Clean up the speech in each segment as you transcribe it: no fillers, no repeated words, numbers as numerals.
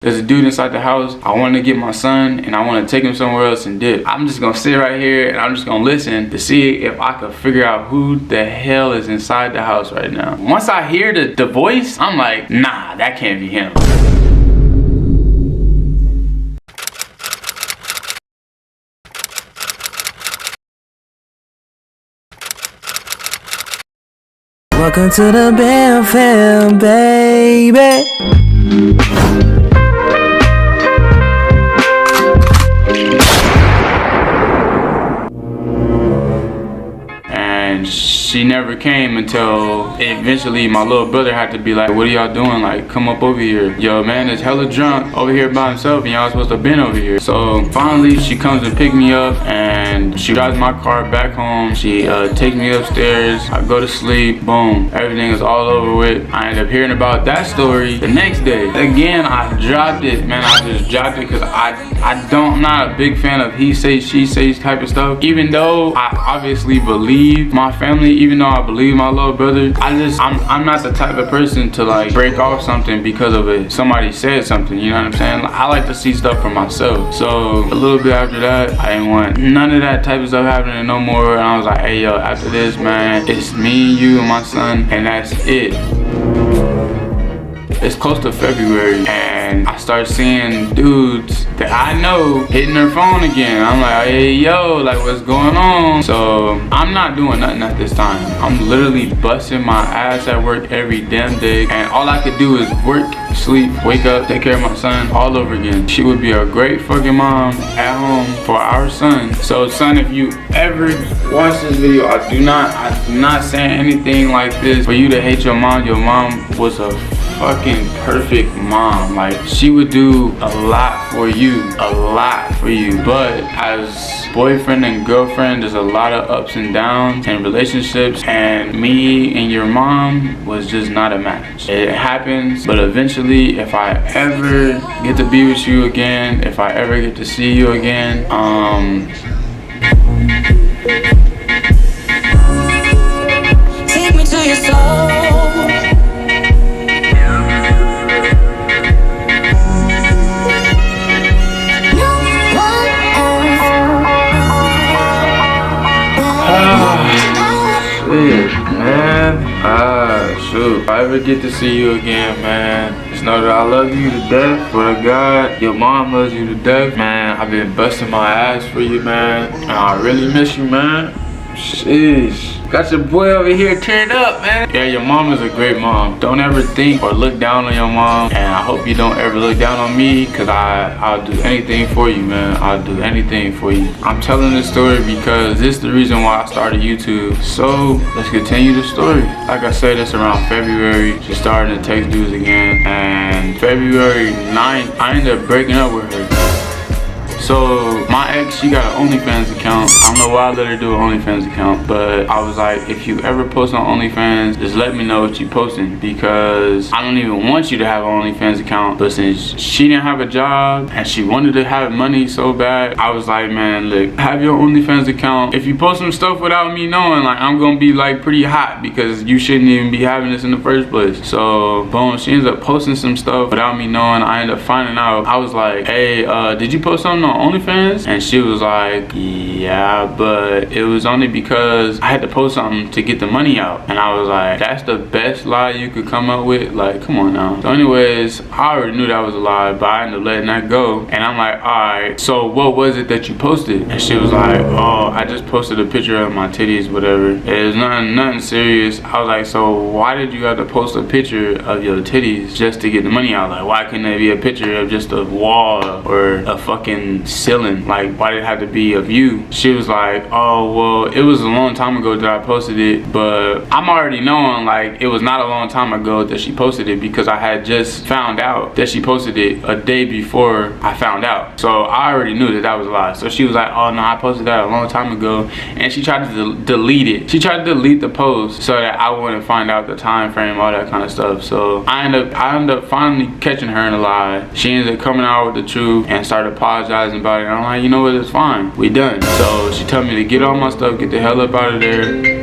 There's a dude inside the house. I want to get my son and I want to take him somewhere else and dip. I'm just gonna sit right here and I'm just gonna listen to see if I could figure out who the hell is inside the house right now. Once I hear the voice, I'm like, nah, that can't be him. Welcome to the Bam Fam, baby. And she never came until eventually my little brother had to be like, what are y'all doing? Like, come up over here. Yo, man is hella drunk over here by himself and y'all supposed to have been over here. So finally she comes and pick me up and she drives my car back home. She takes me upstairs. I go to sleep. Boom. Everything is all over with. I end up hearing about that story the next day. Again, I dropped it, man. I just dropped it because I'm not a big fan of he say, she says type of stuff. Even though I obviously believe my family, even though I believe my little brother, I'm not the type of person to like break off something because of it. Somebody said something, you know what I'm saying? I like to see stuff for myself. So a little bit after that, I didn't want none of that type of stuff happening no more. And I was like, hey yo, after this, man, it's me, you, and my son, and that's it. It's close to February and I start seeing dudes that I know hitting their phone again. I'm like, hey yo, like what's going on? So I'm not doing nothing at this time. I'm literally busting my ass at work every damn day and all I could do is work, sleep, wake up, take care of my son all over again. She would be a great fucking mom at home for our son. So son, if you ever watch this video, I do not say anything like this for you to hate your mom. Your mom was a fucking perfect mom. Like she would do a lot for you, but as boyfriend and girlfriend, there's a lot of ups and downs in relationships, and me and your mom was just not a match. It happens, but eventually if I ever get to be with you again, if I ever get to see you again, Take me to your soul. Shoot. If I ever get to see you again, man, just know that I love you to death. Swear to God, your mom loves you to death, man. I've been busting my ass for you, man, and I really miss you, man. Sheesh. Got your boy over here turned up, man. Yeah, your mom is a great mom. Don't ever think or look down on your mom. And I hope you don't ever look down on me, because I'll do anything for you, man. I'll do anything for you. I'm telling this story because this is the reason why I started YouTube. So let's continue the story. Like I said, it's around February. She started to text dudes again. And February 9th, I ended up breaking up with her. So my ex, she got an OnlyFans account. I don't know why I let her do an OnlyFans account, but I was like, if you ever post on OnlyFans, just let me know what you posting, because I don't even want you to have an OnlyFans account. But since she didn't have a job and she wanted to have money so bad, I was like, man, look, have your OnlyFans account. If you post some stuff without me knowing, like I'm gonna be like pretty hot, because you shouldn't even be having this in the first place. So boom, she ends up posting some stuff without me knowing. I ended up finding out. I was like, hey, did you post something on OnlyFans? And she was like, yeah, but it was only because I had to post something to get the money out. And I was like, that's the best lie you could come up with? Like, come on now. So anyways, I already knew that was a lie, but I ended up letting that go. And I'm like, alright, so what was it that you posted? And she was like, oh, I just posted a picture of my titties, whatever. It was nothing serious. I was like, so why did you have to post a picture of your titties just to get the money out? Like, why couldn't it be a picture of just a wall or a fucking ceiling? Like, why did it have to be of you? She was like, oh, well, it was a long time ago that I posted it, but I'm already knowing like it was not a long time ago that she posted it, because I had just found out that she posted it a day before I found out. So I already knew that that was a lie. So she was like, oh no, I posted that a long time ago, and she tried to delete it. She tried to delete the post so that I wouldn't find out the time frame, all that kind of stuff. So I ended up finally catching her in a lie. She ended up coming out with the truth and started apologizing about it. And I'm like, you know what, it's fine, we done. So she told me to get all my stuff, get the hell up out of there.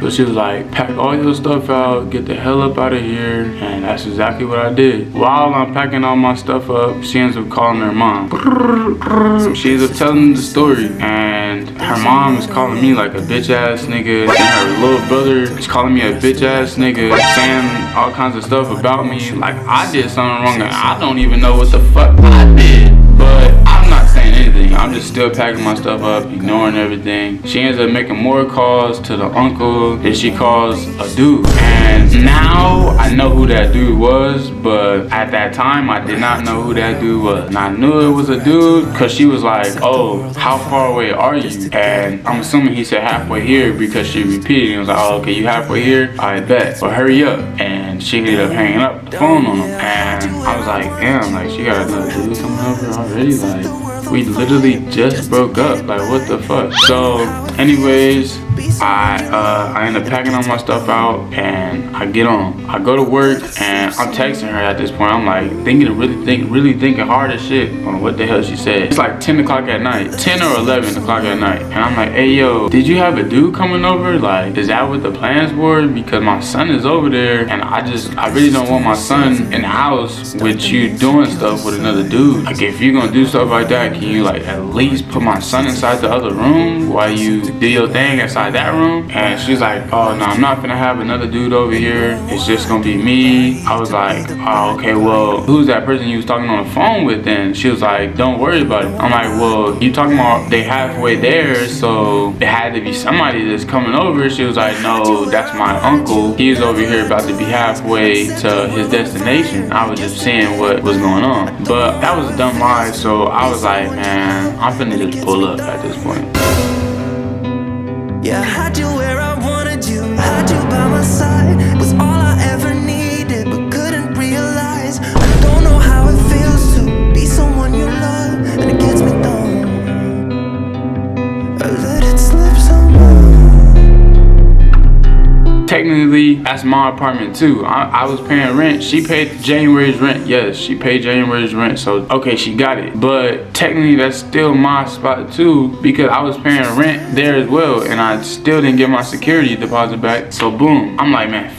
But she was like, pack all your stuff out, get the hell up out of here. And that's exactly what I did. While I'm packing all my stuff up, she ends up calling her mom. She ends up telling the story, and her mom is calling me like a bitch ass nigga, and her little brother is calling me a bitch ass nigga, saying all kinds of stuff about me like I did something wrong and I don't even know what the fuck I did. But I'm not saying anything. I'm just still packing my stuff up, ignoring everything. She ends up making more calls to the uncle that she calls a dude. And now I know who that dude was, but at that time I did not know who that dude was. And I knew it was a dude because she was like, oh, how far away are you? And I'm assuming he said halfway here because she repeated. He was like, oh, okay, you halfway here? I bet. But hurry up. And she ended up hanging up the phone on him. And I was like, damn, like she got another dude coming over already? Like, we literally just broke up. Like, what the fuck? So, anyways, I end up packing all my stuff out and I get on. I go to work and I'm texting her at this point. I'm like really thinking hard as shit on what the hell she said. It's like 10 o'clock at night, 10 or 11 o'clock at night. And I'm like, hey yo, did you have a dude coming over? Like, is that what the plans were? Because my son is over there and I really don't want my son in the house with you doing stuff with another dude. Like, if you're gonna do stuff like that, can you like at least put my son inside the other room while you do your thing inside that room? And she's like, oh no, I'm not gonna have another dude over here, it's just gonna be me. I was like, oh okay, well who's that person you was talking on the phone with then? She was like, don't worry about it. I'm like, well, you talking about they halfway there, so it had to be somebody that's coming over. She was like, no, that's my uncle, he's over here about to be halfway to his destination. I was just seeing what was going on, but that was a dumb lie. So I was like, man, I'm finna just pull up at this point. Yeah, I had you where I wanted you, had you by my side, was all I ever needed, but couldn't realize. I don't know how it feels to be someone you love, and it gets me down. I let it slip somehow. Technically, that's my apartment too. I was paying rent. She paid January's rent. Yes, she paid January's rent. So, okay, she got it. But technically, that's still my spot too because I was paying rent there as well. And I still didn't get my security deposit back. So, boom. I'm like, man,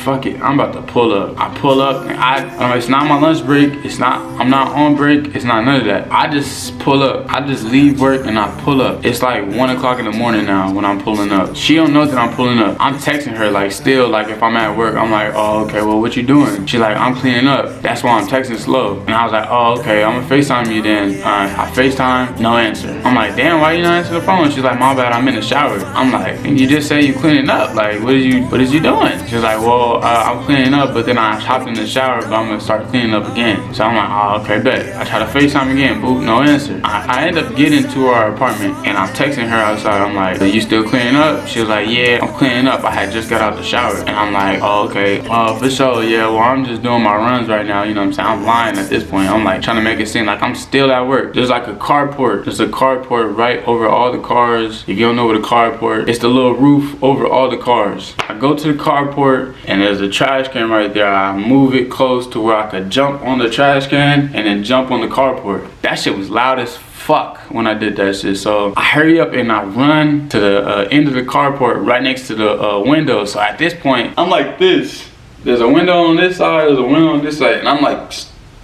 fuck it, I'm about to pull up. I pull up and it's not my lunch break, I'm not on break, it's not none of that. I just pull up. I just leave work and I pull up. It's like 1 o'clock in the morning now when I'm pulling up. She don't know that I'm pulling up. I'm texting her like still, like if I'm at work, I'm like, oh okay, well what you doing? She's like, I'm cleaning up. That's why I'm texting slow. And I was like, oh okay, I'm gonna FaceTime you then. I FaceTime, no answer. I'm like, damn, why you not answering the phone? She's like, my bad, I'm in the shower. I'm like, you just say you cleaning up. Like, what is you doing? She's like, well, I'm cleaning up, but then I hopped in the shower, but I'm gonna start cleaning up again. So I'm like, oh, okay, bet. I try to FaceTime again, boop, no answer. I end up getting to our apartment and I'm texting her outside. I'm like, are you still cleaning up? She was like, yeah, I'm cleaning up. I had just got out the shower. And I'm like, oh, okay, for sure, yeah, well, I'm just doing my runs right now, you know what I'm saying? I'm lying at this point. I'm like trying to make it seem like I'm still at work. There's like a carport. There's a carport right over all the cars. If you don't know what a carport, it's the little roof over all the cars. I go to the carport and there's a trash can right there. I move it close to where I could jump on the trash can and then jump on the carport. That shit was loud as fuck when I did that shit. So I hurry up and I run to the end of the carport right next to the window. So at this point, I'm like this. There's a window on this side, there's a window on this side, and I'm like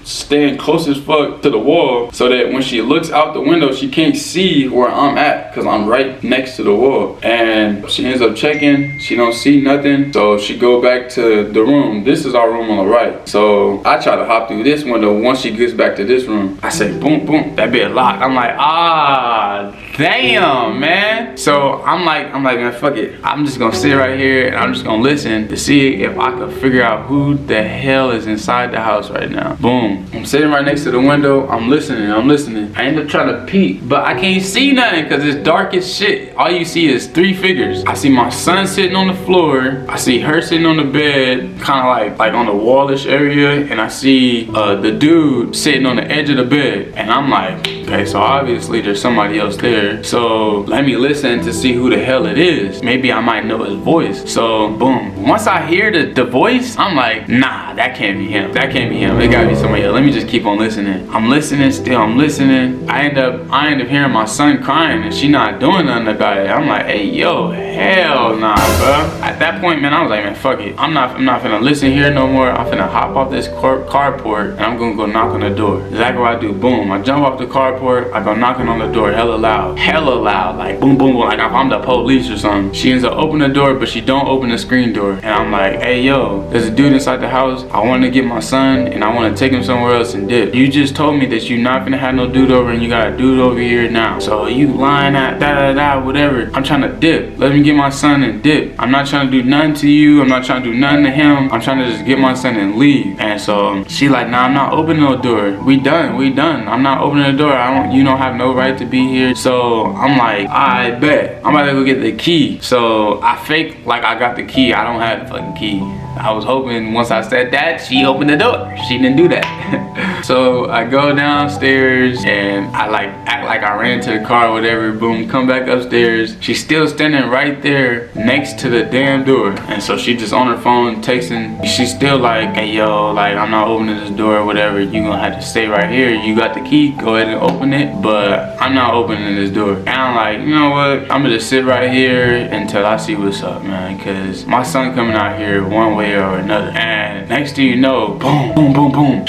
staying close as fuck to the wall so that when she looks out the window, she can't see where I'm at because I'm right next to the wall. And she ends up checking, she don't see nothing, so she go back to the room. This is our room on the right. So I try to hop through this window. Once she gets back to this room, I say boom, boom, that bit locked. I'm like, ah, damn, man. So I'm like, man, fuck it. I'm just gonna sit right here and I'm just gonna listen to see if I could figure out who the hell is inside the house right now. Boom. I'm sitting right next to the window. I'm listening. I end up trying to peek, but I can't see nothing because it's dark as shit. All you see is 3 figures. I see my son sitting on the floor. I see her sitting on the bed, kind of like on the wallish area, and I see the dude sitting on the edge of the bed. And I'm like, okay, so obviously there's somebody else there. there. So let me listen to see who the hell it is. Maybe I might know his voice. So boom. Once I hear the voice, I'm like, nah, that can't be him. That can't be him. It gotta be somebody else. Let me just keep on listening. I'm listening still. I'm listening. I end up hearing my son crying and she not doing nothing about it. I'm like, hey, yo, hell nah, bro. At that point, man, I was like, man, fuck it. I'm not finna listen here no more. I'm finna hop off this carport and I'm gonna go knock on the door. Exactly what I do. Boom. I jump off the carport. I go knocking on the door hella loud. Hella loud. Like boom, boom, boom. Like if I'm the police or something. She ends up opening the door, but she don't open the screen door. And I'm like, hey, yo, there's a dude inside the house. I want to get my son and I want to take him somewhere else and dip. You just told me that you not gonna have no dude over and you got a dude over here now. So you lying at whatever. I'm trying to dip. Let me get my son and dip. I'm not trying to do nothing to you. I'm not trying to do nothing to him. I'm trying to just get my son and leave. And so she like, nah, I'm not opening no door. We done. I'm not opening the door. You don't have no right to be here. So I'm like, I bet. I'm about to go get the key. So I fake like I got the key. I don't have the fucking key. I was hoping once I said that, she opened the door. She didn't do that. So I go downstairs and I like act like I ran to the car or whatever. Boom, come back upstairs. She's still standing right there next to the damn door. And so she just on her phone texting. She's still like, hey yo, like I'm not opening this door or whatever. You gonna have to stay right here. You got the key, go ahead and open it. But I'm not opening this door. And I'm like, you know what? I'm gonna just sit right here until I see what's up, man. Cause my son coming out here one way or another. And next thing you know, boom, boom, boom, boom.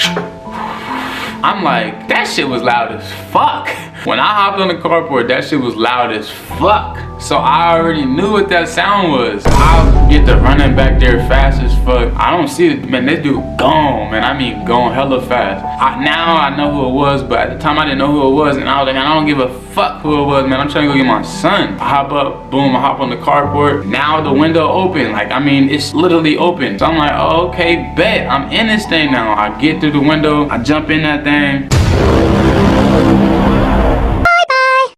I'm like, that shit was loud as fuck. When I hopped on the carport, that shit was loud as fuck. So I already knew what that sound was. I'll get to running back there fast as fuck. I don't see it, man, this dude gone, man. I mean gone hella fast. Now I know who it was, but at the time I didn't know who it was. And I was like, man, I don't give a fuck who it was, man. I'm trying to go get my son. I hop up, boom, I hop on the carport. Now the window open. Like, I mean, it's literally open. So I'm like, oh, okay, bet. I'm in this thing now. I get through the window. I jump in that thing.